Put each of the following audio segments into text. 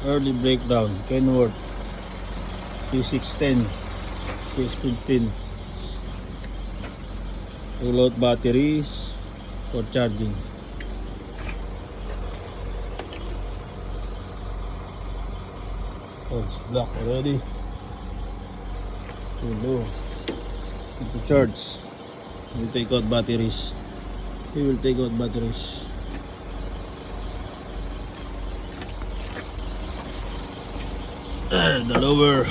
Early breakdown. Kenworth P610, P615. Pull out batteries for charging. Oh, it's black already. Too low. Need to charge. We'll take out batteries. We will take out batteries. The lower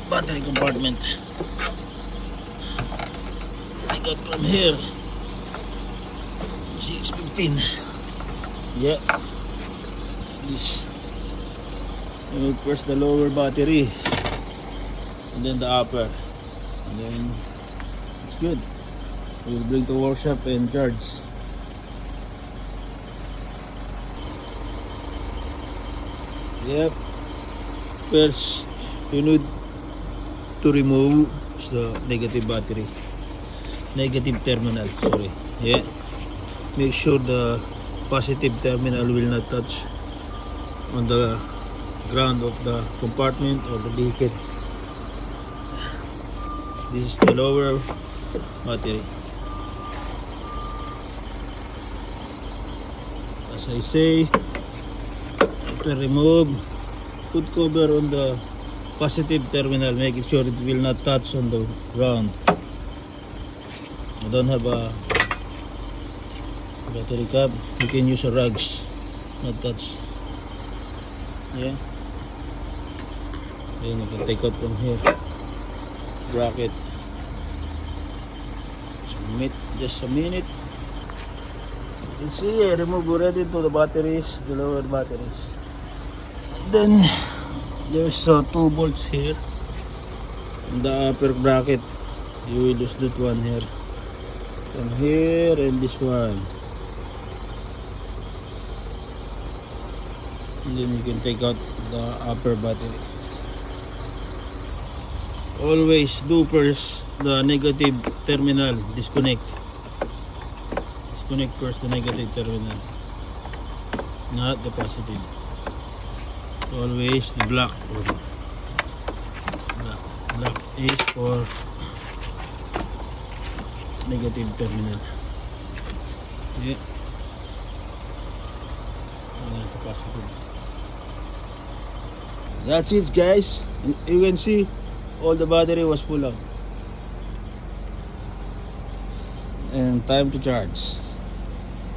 battery compartment. I got from here. 615. Yeah. This. We will press the lower battery, and then the upper, and then it's good. We will bring to workshop and charge. Yep. First, you need to remove the negative battery, negative terminal. Sorry. Yeah. Make sure the positive terminal will not touch on the ground of the compartment or the beacon. This is the lower battery. As I say, after remove, put cover on the positive terminal, making sure it will not touch on the ground. I don't have a battery cap. You can use a rags, not touch. Yeah. Then you can take out from here. Bracket. Just a minute. You can see I remove already to the batteries, the lower batteries. Then there's 2 bolts here in the upper bracket. You will lose that one here, from here, and this one. And then you can take out the upper battery. Always do first the negative terminal, disconnect first the negative terminal, not the positive. Always the black is for negative terminal. Yeah. Not the positive. That's it, guys. You can see all the battery was full up, and time to charge.